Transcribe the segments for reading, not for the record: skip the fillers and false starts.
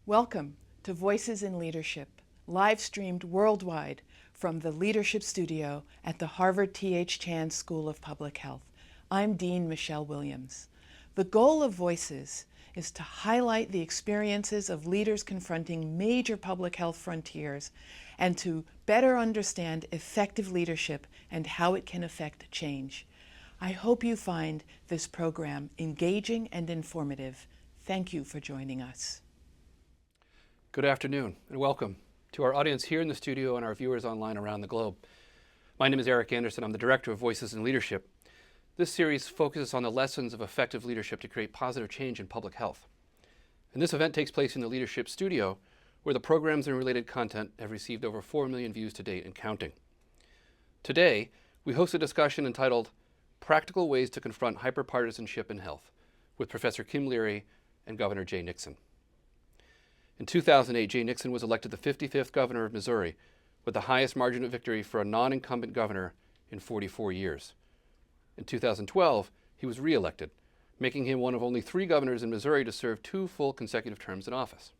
Welcome to Voices in Leadership, live streamed worldwide from the Leadership Studio at the Harvard T.H. Chan School of Public Health. I'm Dean Michelle Williams. The goal of Voices is to highlight the experiences of leaders confronting major public health frontiers and to better understand effective leadership and how it can affect change. I hope you find this program engaging and informative. Thank you for joining us. Good afternoon and welcome to our audience here in the studio and our viewers online around the globe. My name is Eric Anderson. I'm the Director of Voices in Leadership. This series focuses on the lessons of effective leadership to create positive change in public health. And this event takes place in the Leadership Studio, where the programs and related content have received over 4 million views to date and counting. Today, we host a discussion entitled Practical Ways to Confront Hyper-Partisanship in Health with Professor Kim Leary and Governor Nixon. In 2008, Jay Nixon was elected the 55th governor of Missouri with the highest margin of victory for a non-incumbent governor in 44 years. In 2012, he was re-elected, making him one of only 3 governors in Missouri to serve 2 full consecutive terms in office.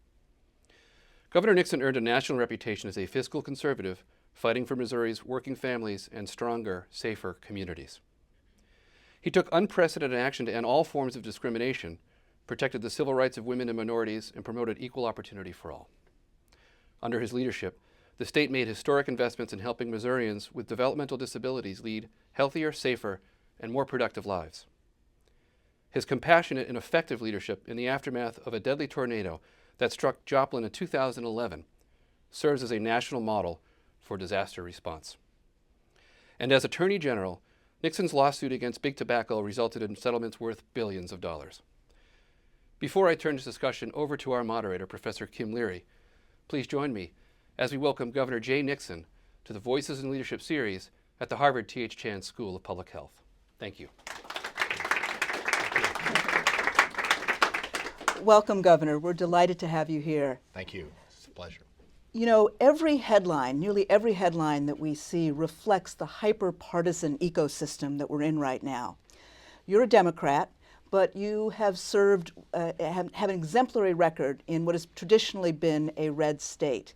Governor Nixon earned a national reputation as a fiscal conservative, fighting for Missouri's working families and stronger, safer communities. He took unprecedented action to end all forms of discrimination, protected the civil rights of women and minorities, and promoted equal opportunity for all. Under his leadership, the state made historic investments in helping Missourians with developmental disabilities lead healthier, safer, and more productive lives. His compassionate and effective leadership in the aftermath of a deadly tornado that struck Joplin in 2011 serves as a national model for disaster response. And as Attorney General, Nixon's lawsuit against Big Tobacco resulted in settlements worth billions of dollars. Before I turn this discussion over to our moderator, Professor Kim Leary, please join me as we welcome Governor Jay Nixon to the Voices in Leadership series at the Harvard T.H. Chan School of Public Health. Thank you. Welcome, Governor. We're delighted to have you here. Thank you. It's a pleasure. You know, every headline, nearly every headline that we see reflects the hyper-partisan ecosystem that we're in right now. You're a Democrat, but you have served, have an exemplary record in what has traditionally been a red state.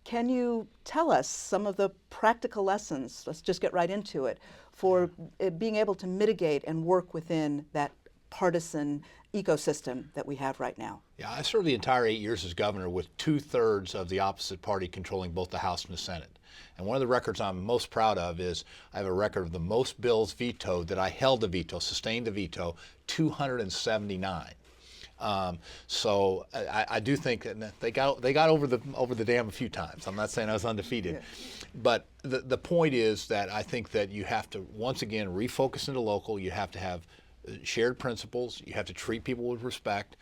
Can you tell us some of the practical lessons, let's just get right into it, for being able to mitigate and work within that partisan ecosystem that we have right now? Yeah, I served the entire 8 years as governor with 2/3 of the opposite party controlling both the House and the Senate. And one of the records I'm most proud of is I have a record of the most bills vetoed that I held the veto, sustained the veto, 279. So I do think that they got over the dam a few times. I'm not saying I was undefeated, yeah. But the point is that I think that you have to once again refocus into local. You have to have shared principles. You have to treat people with respect,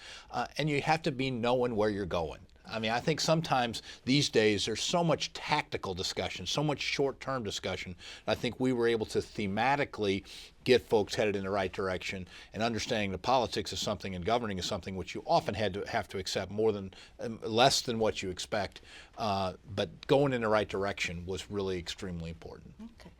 and you have to be knowing where you're going. I mean, I think sometimes these days there's so much tactical discussion, so much short-term discussion. I think we were able to thematically get folks headed in the right direction, and understanding the politics is something and governing is something which you often have to accept less than what you expect. But going in the right direction was really extremely important. Okay.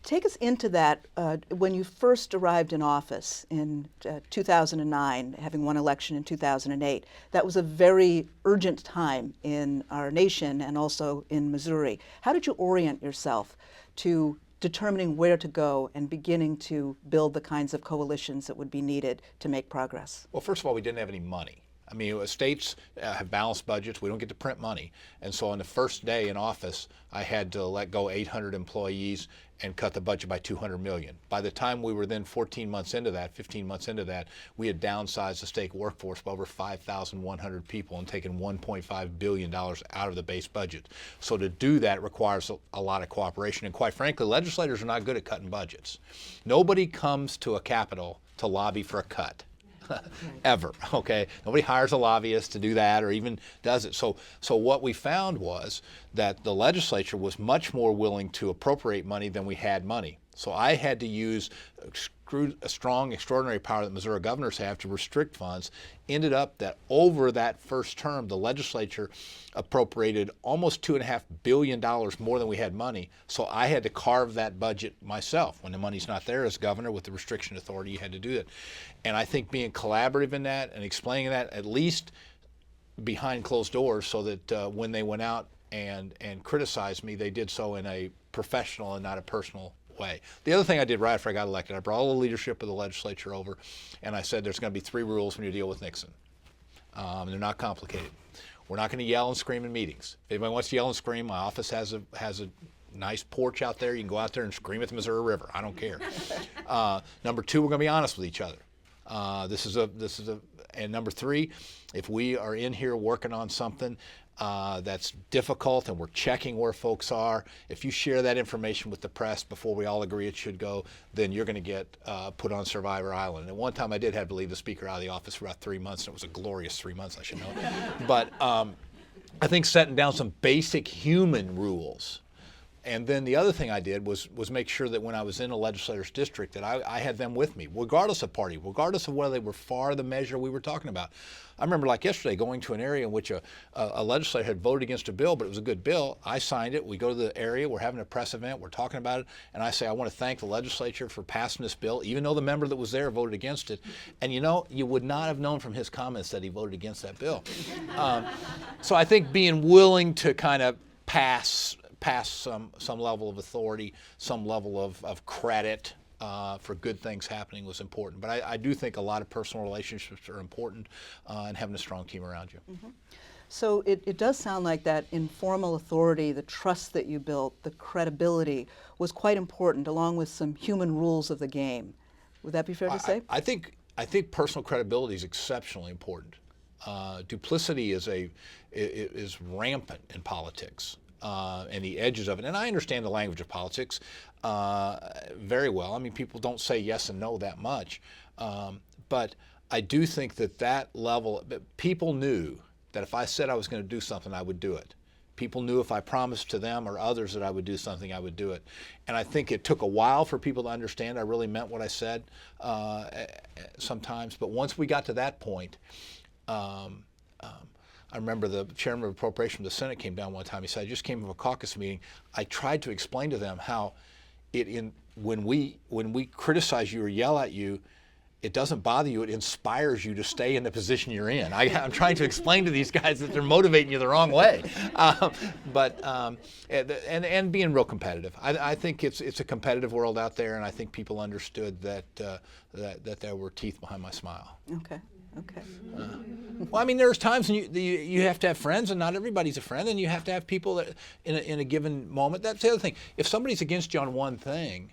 Take us into that when you first arrived in office in 2009, having won election in 2008. That was a very urgent time in our nation and also in Missouri. How did you orient yourself to determining where to go and beginning to build the kinds of coalitions that would be needed to make progress? Well, first of all, we didn't have any money. I mean, states have balanced budgets. We don't get to print money. And so on the first day in office, I had to let go 800 employees and cut the budget by $200 million. By the time we were then 15 months into that, we had downsized the state workforce by over 5,100 people and taken $1.5 billion out of the base budget. So to do that requires a lot of cooperation. And quite frankly, legislators are not good at cutting budgets. Nobody comes to a Capitol to lobby for a cut. Ever, okay? Nobody hires a lobbyist to do that or even does it. So what we found was that the legislature was much more willing to appropriate money than we had money. So I had to use a strong, extraordinary power that Missouri governors have to restrict funds. Ended up that over that first term, the legislature appropriated almost $2.5 billion more than we had money. So I had to carve that budget myself. When the money's not there as governor with the restriction authority, you had to do it. And I think being collaborative in that and explaining that, at least behind closed doors so that when they went out and criticized me, they did so in a professional and not a personal way. The other thing I did right after I got elected, I brought all the leadership of the legislature over, and I said there's going to be 3 rules when you deal with Nixon. They're not complicated. We're not going to yell and scream in meetings. If anybody wants to yell and scream, my office has a nice porch out there. You can go out there and scream at the Missouri River. I don't care. Number 2, we're going to be honest with each other. And number 3, if we are in here working on something that's difficult and we're checking where folks are, if you share that information with the press before we all agree it should go, then you're going to get put on Survivor Island. And one time I did have to leave the speaker out of the office for about 3 months, and it was a glorious 3 months, I should know. But I think setting down some basic human rules. And then the other thing I did was make sure that when I was in a legislator's district that I had them with me, regardless of party, regardless of whether they were far the measure we were talking about. I remember like yesterday going to an area in which a legislator had voted against a bill, but it was a good bill. I signed it. We go to the area. We're having a press event. We're talking about it. And I say, I want to thank the legislature for passing this bill, even though the member that was there voted against it. And you know, you would not have known from his comments that he voted against that bill. So I think being willing to kind of pass some level of authority, some level of credit for good things happening was important. But I do think a lot of personal relationships are important and having a strong team around you. Mm-hmm. So it does sound like that informal authority, the trust that you built, the credibility was quite important, along with some human rules of the game. Would that be fair to say? I think personal credibility is exceptionally important. Duplicity is rampant in politics. And the edges of it. And I understand the language of politics very well. I mean, people don't say yes and no that much. But I do think that level, people knew that if I said I was going to do something, I would do it. People knew if I promised to them or others that I would do something, I would do it. And I think it took a while for people to understand I really meant what I said sometimes. But once we got to that point, I remember the chairman of appropriation of the Senate came down one time. He said, I just came from a caucus meeting. I tried to explain to them how when we criticize you or yell at you, it doesn't bother you. It inspires you to stay in the position you're in. I'm trying to explain to these guys that they're motivating you the wrong way. And being real competitive. I think it's a competitive world out there, and I think people understood that there were teeth behind my smile. Okay. Well, I mean, there's times when you have to have friends, and not everybody's a friend, and you have to have people that in a given moment. That's the other thing. If somebody's against you on one thing,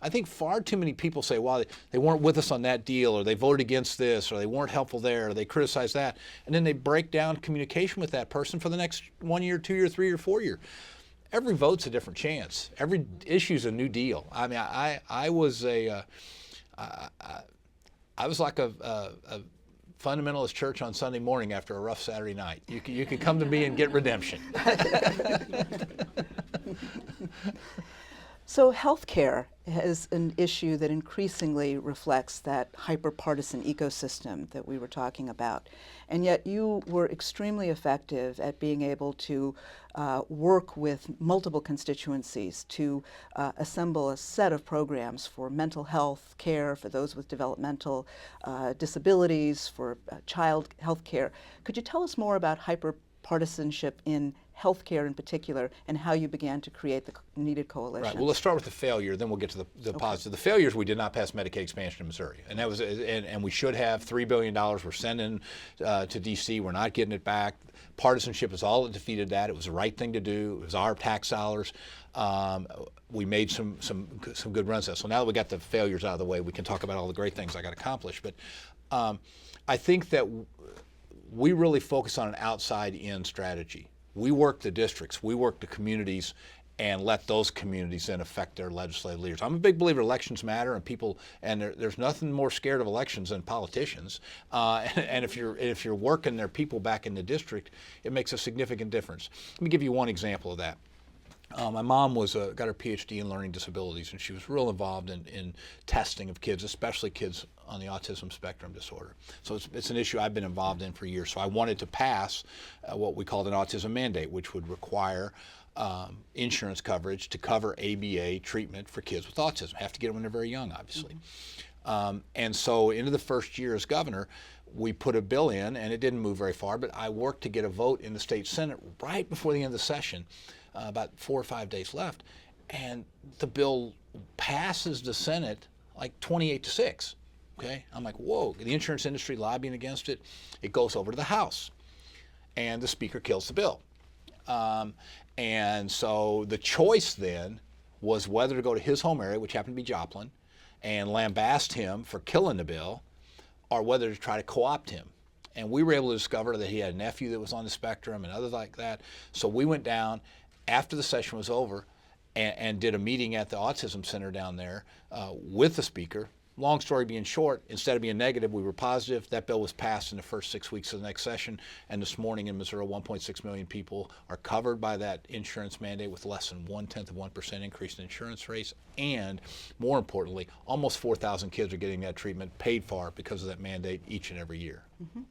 I think far too many people say, well, they weren't with us on that deal, or they voted against this, or they weren't helpful there, or they criticized that, and then they break down communication with that person for the next 1 year, 2 year, 3 year, 4 year. Every vote's a different chance. Every issue's a new deal. I mean, I was like a fundamentalist church on Sunday morning after a rough Saturday night. You could come to me and get redemption. So healthcare is an issue that increasingly reflects that hyper-partisan ecosystem that we were talking about. And yet you were extremely effective at being able to work with multiple constituencies to assemble a set of programs for mental health care, for those with developmental disabilities, for child health care. Could you tell us more about hyper-partisanship in healthcare in particular, and how you began to create the needed coalition? Right. Well, let's start with the failure, then we'll get to the positive. The failures: we did not pass Medicaid expansion in Missouri, and that was, and we should have. $3 billion we're sending to D.C. We're not getting it back. Partisanship is all that defeated that. It was the right thing to do. It was our tax dollars. We made some good runs at it. So now that we got the failures out of the way, we can talk about all the great things I got accomplished. But I think that we really focus on an outside-in strategy. We work the districts, we work the communities, and let those communities then affect their legislative leaders. I'm a big believer elections matter, and people, and there's nothing more scared of elections than politicians. And if you're working their people back in the district, it makes a significant difference. Let me give you one example of that. My mom got her PhD in learning disabilities, and she was real involved in testing of kids, especially kids on the autism spectrum disorder. So it's an issue I've been involved in for years. So I wanted to pass what we called an autism mandate, which would require insurance coverage to cover ABA treatment for kids with autism. Have to get them when they're very young, obviously. And so into the first year as governor, we put a bill in, and it didn't move very far, but I worked to get a vote in the state Senate right before the end of the session, about 4 or 5 days left, and the bill passes the Senate like 28-6. Okay, I'm like, whoa, the insurance industry lobbying against it. It goes over to the House, and the Speaker kills the bill. And so the choice then was whether to go to his home area, which happened to be Joplin, and lambast him for killing the bill, or whether to try to co-opt him. And we were able to discover that he had a nephew that was on the spectrum and others like that. So we went down after the session was over and did a meeting at the Autism Center down there with the Speaker. Long story being short, instead of being negative, we were positive. That bill was passed in the first 6 weeks of the next session, and this morning in Missouri, 1.6 million people are covered by that insurance mandate with less than 0.1% increase in insurance rates, and more importantly, almost 4,000 kids are getting that treatment paid for because of that mandate each and every year. Mm-hmm.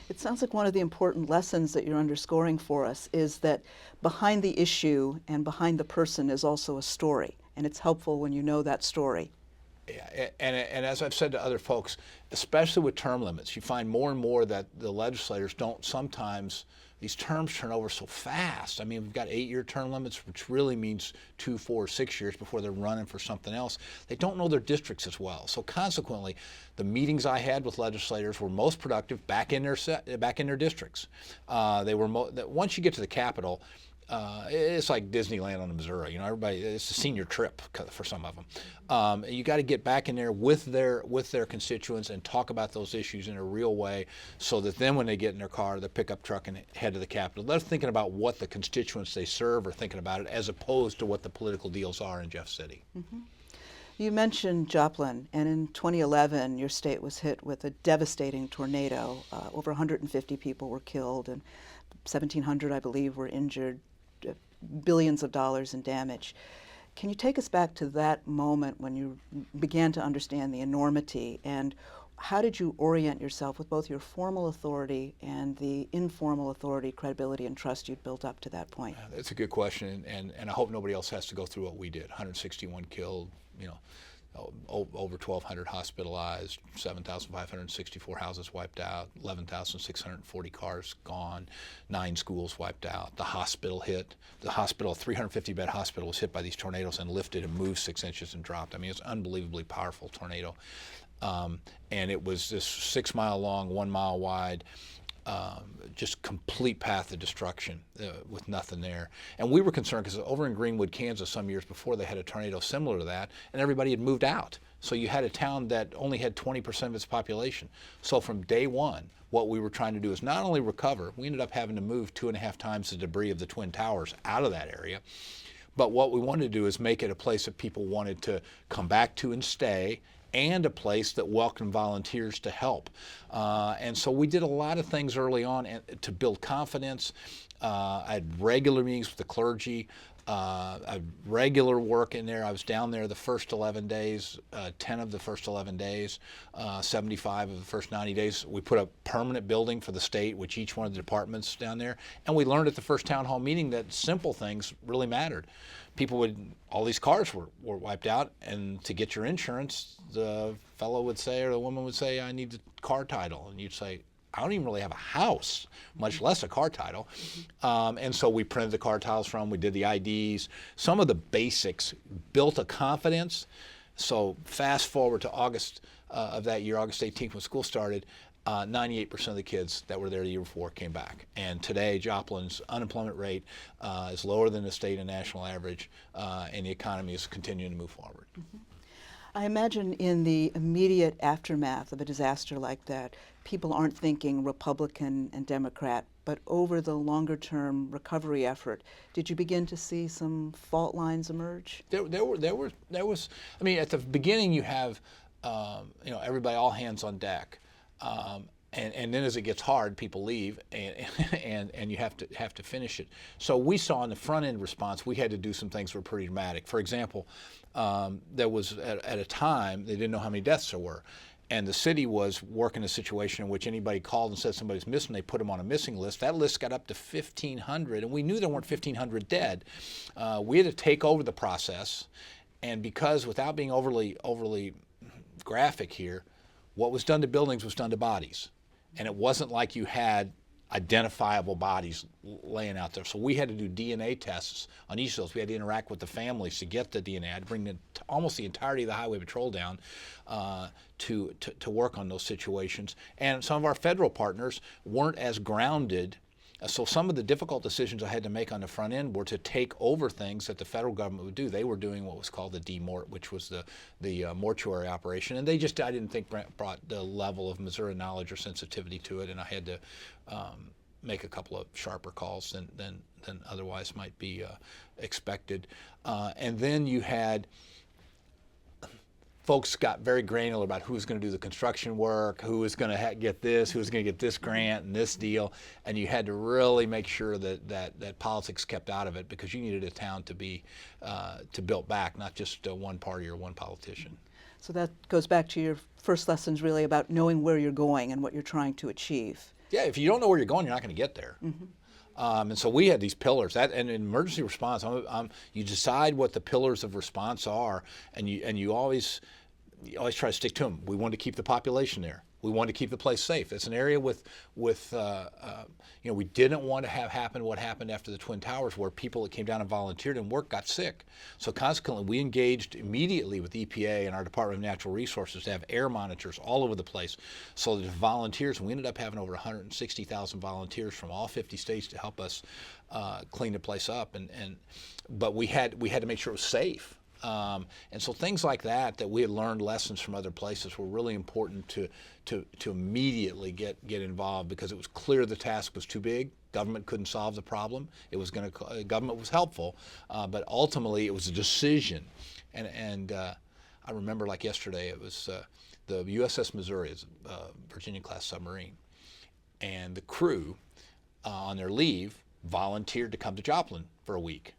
It sounds like one of the important lessons that you're underscoring for us is that behind the issue and behind the person is also a story, and it's helpful when you know that story. Yeah, and as I've said to other folks, especially with term limits, you find more and more that the legislators don't sometimes, these terms turn over so fast. I mean, we've got 8-year term limits, which really means 2, 4, 6 years before they're running for something else. They don't know their districts as well. So consequently, the meetings I had with legislators were most productive back in their districts. They were once you get to the Capitol, it's like Disneyland on the Missouri. You know, everybody, it's a senior trip for some of them. You got to get back in there with their constituents and talk about those issues in a real way, so that then when they get in their car, their pickup truck, and head to the Capitol, they're thinking about what the constituents they serve are thinking about it, as opposed to what the political deals are in Jeff City. Mm-hmm. You mentioned Joplin, and in 2011, your state was hit with a devastating tornado. Over 150 people were killed, and 1,700, I believe, were injured. Billions of dollars in damage. Can you take us back to that moment when you began to understand the enormity, and how did you orient yourself with both your formal authority and the informal authority, credibility, and trust you'd built up to that point? That's a good question, and I hope nobody else has to go through what we did. 161 killed, you know, over 1,200 hospitalized, 7,564 houses wiped out, 11,640 cars gone, 9 schools wiped out. The hospital hit. The hospital, a 350-bed hospital, was hit by these tornadoes and lifted and moved 6 inches and dropped. I mean, it's an unbelievably powerful tornado. And it was this 6 mile long, 1 mile wide, just complete path of destruction with nothing there. And we were concerned because over in Greenwood, Kansas, some years before, they had a tornado similar to that, and everybody had moved out. So you had a town that only had 20% of its population. So from day one, what we were trying to do is not only recover, we ended up having to move 2.5 times the debris of the Twin Towers out of that area, but what we wanted to do is make it a place that people wanted to come back to and stay, and a place that welcomed volunteers to help. And so we did a lot of things early on to build confidence. I had regular meetings with the clergy. I had regular work in there. I was down there the first 11 days, 10 of the first 11 days, 75 of the first 90 days. We put a permanent building for the state, which each one of the departments down there. And we learned at the first town hall meeting that simple things really mattered. All these cars were wiped out, and to get your insurance, the fellow would say, or the woman would say, I need the car title. And you'd say, I don't even really have a house, much less a car title. And so we printed the car titles we did the IDs. Some of the basics built a confidence. So fast forward to August of that year, August 18th, when school started, 98% of the kids that were there the year before came back. And today, Joplin's unemployment rate is lower than the state and national average, and the economy is continuing to move forward. Mm-hmm. I imagine in the immediate aftermath of a disaster like that, people aren't thinking Republican and Democrat, but over the longer-term recovery effort, did you begin to see some fault lines emerge? There was. I mean, at the beginning, you have, everybody, all hands on deck. And then as it gets hard, people leave, and you have to finish it. So we saw in the front end response, we had to do some things that were pretty dramatic. For example, there was at a time they didn't know how many deaths there were, and the city was working a situation in which anybody called and said somebody's missing, they put them on a missing list. That list got up to 1,500, and we knew there weren't 1,500 dead. We had to take over the process, and because, without being overly graphic here, what was done to buildings was done to bodies. And it wasn't like you had identifiable bodies laying out there. So we had to do DNA tests on each of those. We had to interact with the families to get the DNA. I had to bring almost the entirety of the highway patrol down to work on those situations. And some of our federal partners weren't as grounded. So some of the difficult decisions I had to make on the front end were to take over things that the federal government would do. They were doing what was called the demort, which was the mortuary operation, and I didn't think brought the level of Missouri knowledge or sensitivity to it, and I had to make a couple of sharper calls than otherwise might be expected. And then you had folks got very granular about who's going to do the construction work, who was going to get this, who was going to get this grant and this deal, and you had to really make sure that politics kept out of it, because you needed a town to be built back, not just one party or one politician. So that goes back to your first lessons, really about knowing where you're going and what you're trying to achieve. Yeah, if you don't know where you're going, you're not going to get there. And so we had these pillars. And in emergency response, you decide what the pillars of response are, and you always try to stick to them. We want to keep the population there. We want to keep the place safe. It's an area with we didn't want to have happen what happened after the Twin Towers, where people that came down and volunteered and worked got sick. So consequently, we engaged immediately with EPA and our Department of Natural Resources to have air monitors all over the place. So the volunteers, we ended up having over 160,000 volunteers from all 50 states to help us clean the place up. But we had to make sure it was safe. And so things like that we had learned lessons from other places were really important to immediately get involved, because it was clear the task was too big. Government couldn't solve the problem. Government was helpful, but ultimately it was a decision. And I remember like yesterday, it was the USS Missouri, is a Virginia-class submarine, and the crew on their leave volunteered to come to Joplin for a week.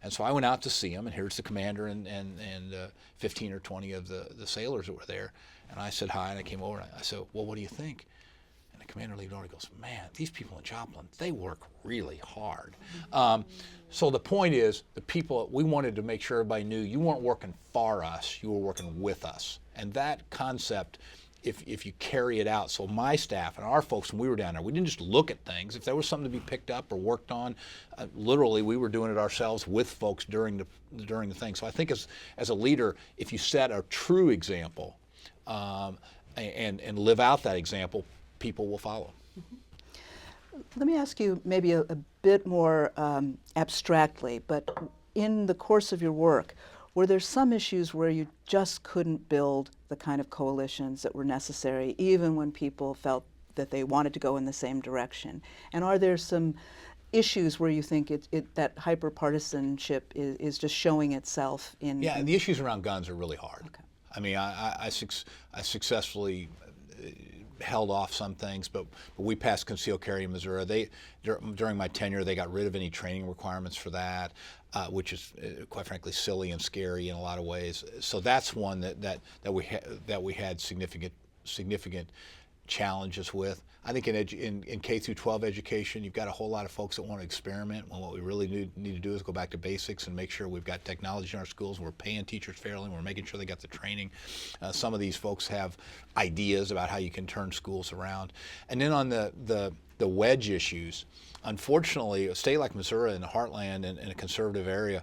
And so I went out to see him, and here's the commander and 15 or 20 of the sailors that were there. And I said hi, and I came over, and I said, well, what do you think? And the commander leaned over and goes, man, these people in Joplin, they work really hard. So the point is, the people, we wanted to make sure everybody knew you weren't working for us, you were working with us. And that concept, if you carry it out. So my staff and our folks, when we were down there, we didn't just look at things. If there was something to be picked up or worked on, literally we were doing it ourselves with folks during the thing. So I think as a leader, if you set a true example and live out that example, people will follow. Let me ask you maybe a bit more abstractly, but in the course of your work, were there some issues where you just couldn't build the kind of coalitions that were necessary, even when people felt that they wanted to go in the same direction? And are there some issues where you think that hyperpartisanship is just showing itself in? Yeah, the issues around guns are really hard. Okay. I mean, I successfully held off some things, but we passed concealed carry in Missouri. During my tenure, they got rid of any training requirements for that, which is quite frankly silly and scary in a lot of ways. So that's one that we had significant challenges with. I think in K through 12 education, you've got a whole lot of folks that want to experiment, when what we really need to do is go back to basics and make sure we've got technology in our schools, and we're paying teachers fairly, and we're making sure they got the training. Some of these folks have ideas about how you can turn schools around. And then on the wedge issues, unfortunately, a state like Missouri in the heartland and in a conservative area,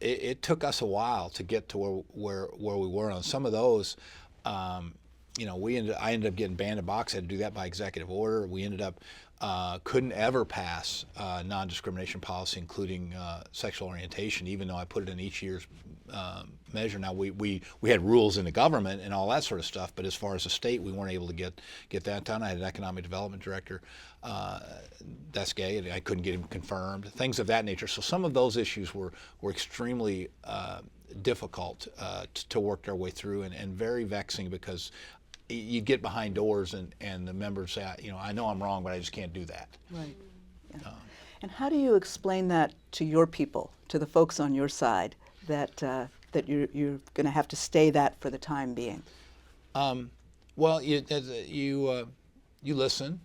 it took us a while to get to where we were on some of those. I ended up getting banned a box. I had to do that by executive order. We ended up couldn't ever pass non-discrimination policy, including sexual orientation, even though I put it in each year's measure. Now we had rules in the government and all that sort of stuff, but as far as the state, we weren't able to get that done. I had an economic development director that's gay, and I couldn't get him confirmed. Things of that nature. So some of those issues were extremely difficult to work our way through, and very vexing, because you get behind doors and the members say, I know I'm wrong, but I just can't do that. Right. Yeah. And how do you explain that to your people, to the folks on your side, that you're going to have to stay that for the time being? Well, you listen,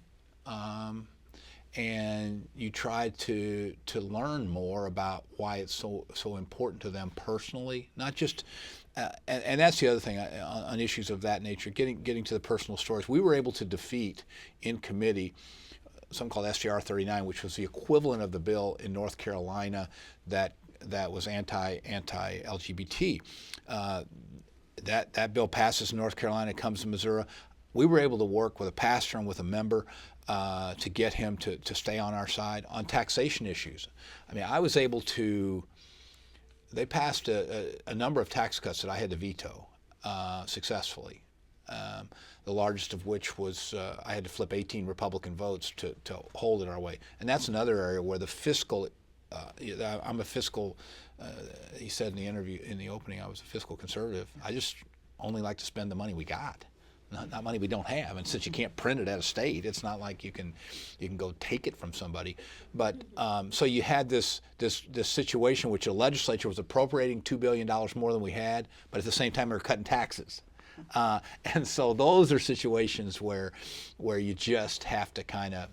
and you try to learn more about why it's so important to them personally, not just and that's the other thing on issues of that nature, getting to the personal stories. We were able to defeat in committee something called SDR 39, which was the equivalent of the bill in North Carolina that was anti-LGBT. That bill passes in North Carolina, comes to Missouri. We were able to work with a pastor and with a member to get him to stay on our side on taxation issues. I mean, I was able to. They passed a number of tax cuts that I had to veto successfully. The largest of which was I had to flip 18 Republican votes to hold it our way. And that's another area where the fiscal, I'm a fiscal, he said in the interview, in the opening, I was a fiscal conservative. I just only like to spend the money we got, not money we don't have. And since you can't print it at a state, it's not like you can go take it from somebody. But so you had this situation which the legislature was appropriating $2 billion more than we had, but at the same time they were cutting taxes. And so those are situations where you just have to kind of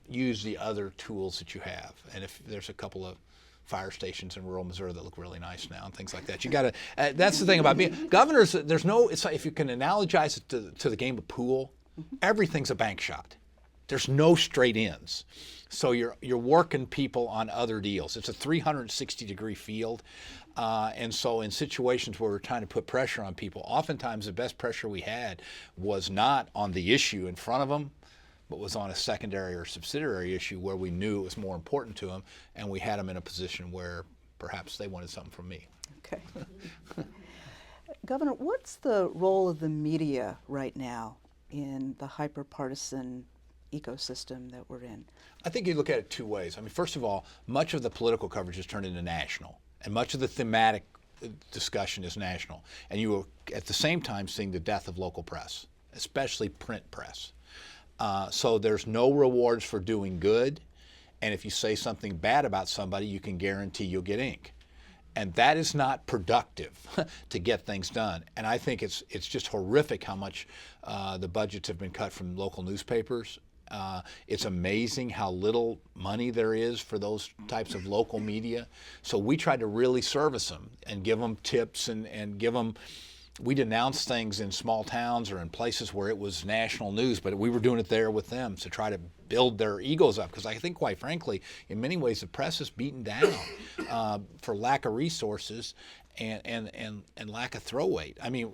use the other tools that you have. And if there's a couple of fire stations in rural Missouri that look really nice now and things like that, you got to. That's the thing about being governors. There's no. It's like if you can analogize it to the game of pool, everything's a bank shot. There's no straight ends. So you're working people on other deals. It's a 360-degree field. And so in situations where we're trying to put pressure on people, oftentimes the best pressure we had was not on the issue in front of them, but was on a secondary or subsidiary issue where we knew it was more important to them, and we had them in a position where perhaps they wanted something from me. Okay. Governor, what's the role of the media right now in the hyper-partisan ecosystem that we're in? I think you look at it two ways. I mean, first of all, much of the political coverage has turned into national, and much of the thematic discussion is national. And you are at the same time seeing the death of local press, especially print press. So there's no rewards for doing good, and if you say something bad about somebody, you can guarantee you'll get ink. And that is not productive to get things done. And I think it's just horrific how much the budgets have been cut from local newspapers. It's amazing how little money there is for those types of local media. So we tried to really service them and give them tips and give them. We denounced things in small towns or in places where it was national news, but we were doing it there with them to try to build their egos up. Because I think, quite frankly, in many ways, the press is beaten down for lack of resources and lack of throw weight. I mean,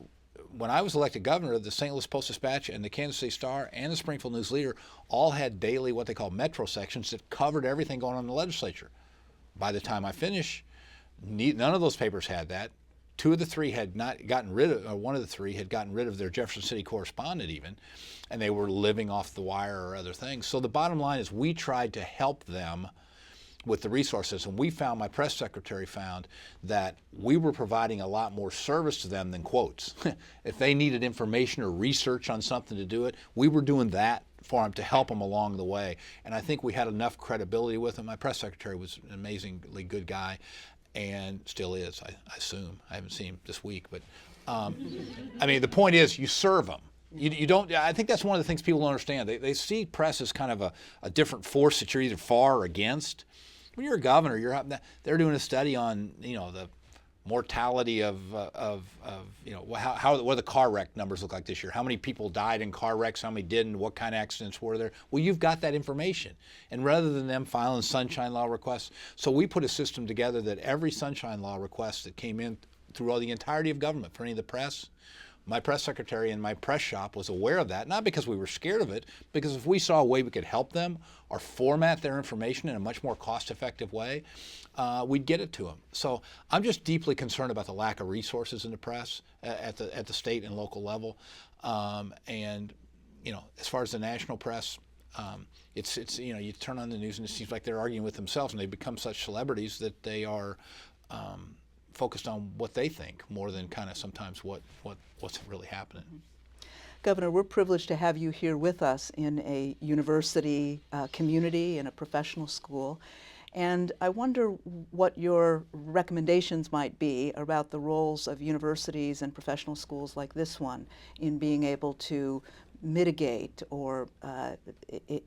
when I was elected governor, the St. Louis Post-Dispatch and the Kansas City Star and the Springfield News-Leader all had daily what they call metro sections that covered everything going on in the legislature. By the time I finished, none of those papers had that. Two of the three had not gotten rid of, or one of the three had gotten rid of their Jefferson City correspondent even, and they were living off the wire or other things. So the bottom line is we tried to help them with the resources, and my press secretary found that we were providing a lot more service to them than quotes. If they needed information or research on something to do it, we were doing that for them to help them along the way. And I think we had enough credibility with them. My press secretary was an amazingly good guy, and still is, I assume. I haven't seen him this week, but I mean, the point is you serve them. You don't. I think that's one of the things people don't understand. They see press as kind of a different force that you're either for or against. When you're a governor, they're doing a study on the mortality of what the car wreck numbers look like this year. How many people died in car wrecks? How many didn't? What kind of accidents were there? Well, you've got that information. And rather than them filing sunshine law requests, so we put a system together that every sunshine law request that came in through all the entirety of government for any of the press, my press secretary and my press shop was aware of that, not because we were scared of it, because if we saw a way we could help them or format their information in a much more cost-effective way, we'd get it to them. So I'm just deeply concerned about the lack of resources in the press at the state and local level. And as far as the national press, it's you turn on the news and it seems like they're arguing with themselves, and they become such celebrities that they are focused on what they think more than kind of sometimes what's really happening. Governor, we're privileged to have you here with us in a university community, in a professional school. And I wonder what your recommendations might be about the roles of universities and professional schools like this one in being able to mitigate or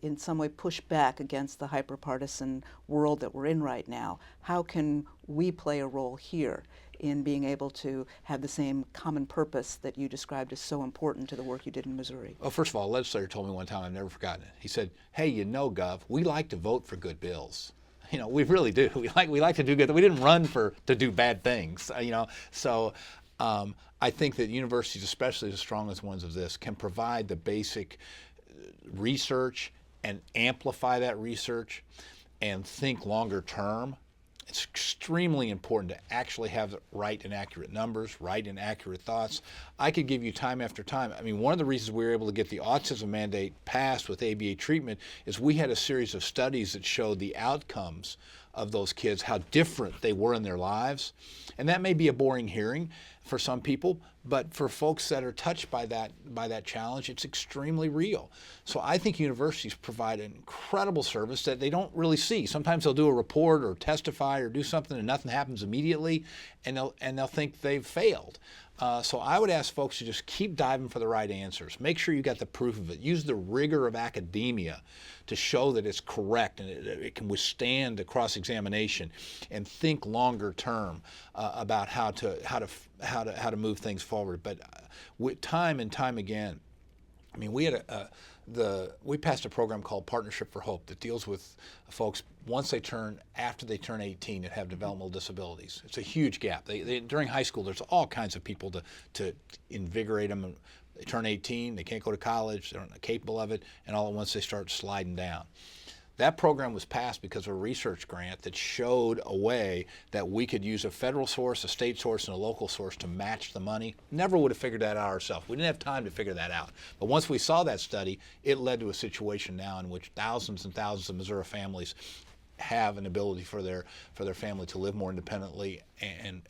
in some way push back against the hyper-partisan world that we're in right now? How can we play a role here in being able to have the same common purpose that you described as so important to the work you did in Missouri? Well, first of all, a legislator told me one time, I've never forgotten it. He said, "Hey, you know, Gov, we like to vote for good bills." You know, we really do. We like to do good. We didn't run to do bad things. You know, so I think that universities, especially as strong as ones of this, can provide the basic research and amplify that research and think longer term. It's extremely important to actually have right and accurate numbers, right and accurate thoughts. I could give you time after time. I mean, one of the reasons we were able to get the autism mandate passed with ABA treatment is we had a series of studies that showed the outcomes of those kids, how different they were in their lives. And that may be a boring hearing for some people, but for folks that are touched by that challenge, it's extremely real. So I think universities provide an incredible service that they don't really see. Sometimes they'll do a report or testify or do something and nothing happens immediately, and they'll think they've failed. So I would ask folks to just keep diving for the right answers. Make sure you got the proof of it. Use the rigor of academia to show that it's correct and it can withstand the cross-examination, and think longer term about how to move things forward. But with time and time again, I mean, we had we passed a program called Partnership for Hope that deals with folks after they turn 18 that have developmental disabilities. It's a huge gap. During high school, there's all kinds of people to invigorate them. They turn 18, they can't go to college, they're not capable of it, and all at once they start sliding down. That program was passed because of a research grant that showed a way that we could use a federal source, a state source, and a local source to match the money. Never would have figured that out ourselves. We didn't have time to figure that out. But once we saw that study, it led to a situation now in which thousands and thousands of Missouri families have an ability for their family to live more independently, and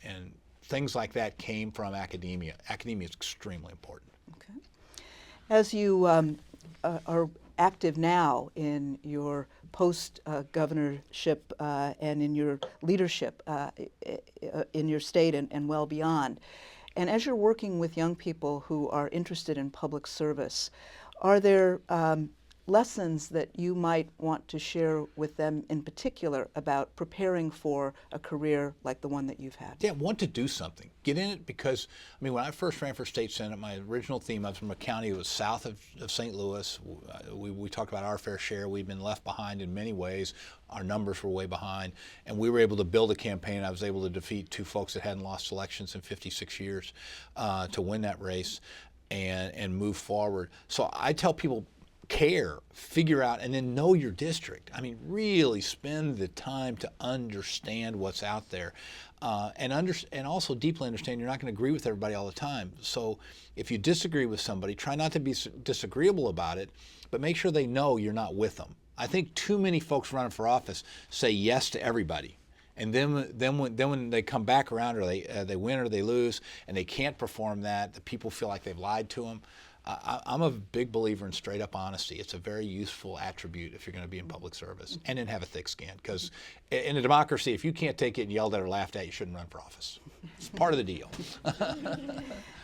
things like that came from academia. Academia is extremely important. Okay. As you are active now in your post-governorship and in your leadership in your state and well beyond, and as you're working with young people who are interested in public service, are there lessons that you might want to share with them in particular about preparing for a career like the one that you've had? Yeah, want to do something. Get in it, because, I mean, when I first ran for state senate, my original theme, I was from a county that was south of St. Louis. We talked about our fair share. We've been left behind in many ways. Our numbers were way behind, and we were able to build a campaign. I was able to defeat two folks that hadn't lost elections in 56 years to win that race and move forward. So I tell people, figure out, and then know your district. I mean, really spend the time to understand what's out there, and also deeply understand you're not going to agree with everybody all the time. So if you disagree with somebody, try not to be disagreeable about it, but make sure they know you're not with them. I think too many folks running for office say yes to everybody. And then when they come back around, or they win or they lose, and they can't perform that, the people feel like they've lied to them. I'm a big believer in straight up honesty. It's a very useful attribute if you're going to be in public service, and then have a thick skin, because in a democracy, if you can't take it and yelled at or laughed at, you shouldn't run for office. It's part of the deal.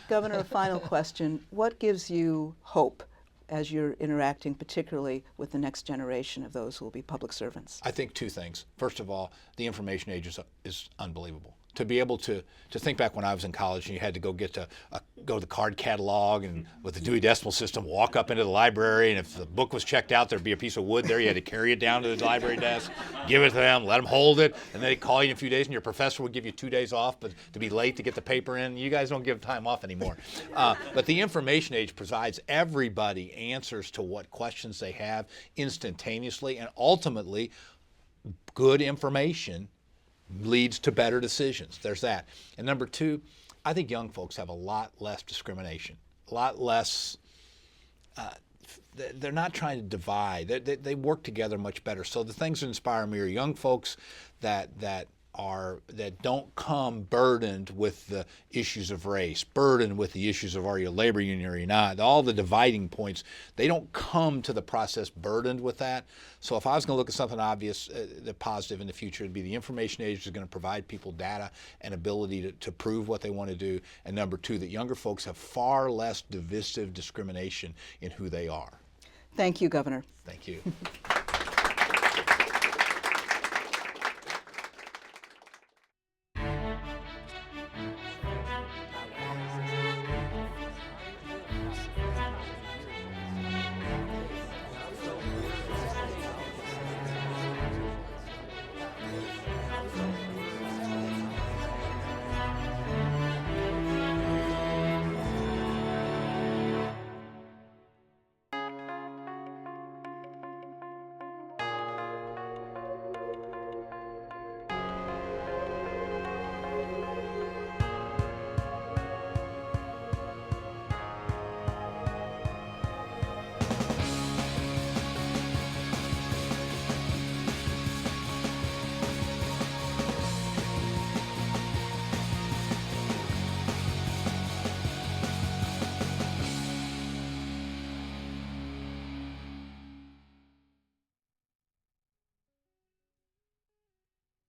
Governor, a final question. What gives you hope as you're interacting particularly with the next generation of those who will be public servants? I think two things. First of all, the information age is unbelievable. To be able to think back when I was in college and you had to go go to the card catalog, and with the Dewey Decimal System, walk up into the library, and if the book was checked out, there'd be a piece of wood there. You had to carry it down to the library desk, give it to them, let them hold it, and they'd call you in a few days, and your professor would give you 2 days off, but to be late to get the paper in. You guys don't give time off anymore. But the information age provides everybody answers to what questions they have instantaneously, and ultimately, good information leads to better decisions. There's that. And number two, I think young folks have a lot less discrimination, a lot less, they're not trying to divide. They work together much better. So the things that inspire me are young folks that that don't come burdened with the issues of race, burdened with the issues of are you a labor union or you're not, all the dividing points, they don't come to the process burdened with that. So if I was going to look at something obvious, the positive in the future, it'd be the information age is going to provide people data and ability to prove what they want to do. And number two, that younger folks have far less divisive discrimination in who they are. Thank you, Governor. Thank you.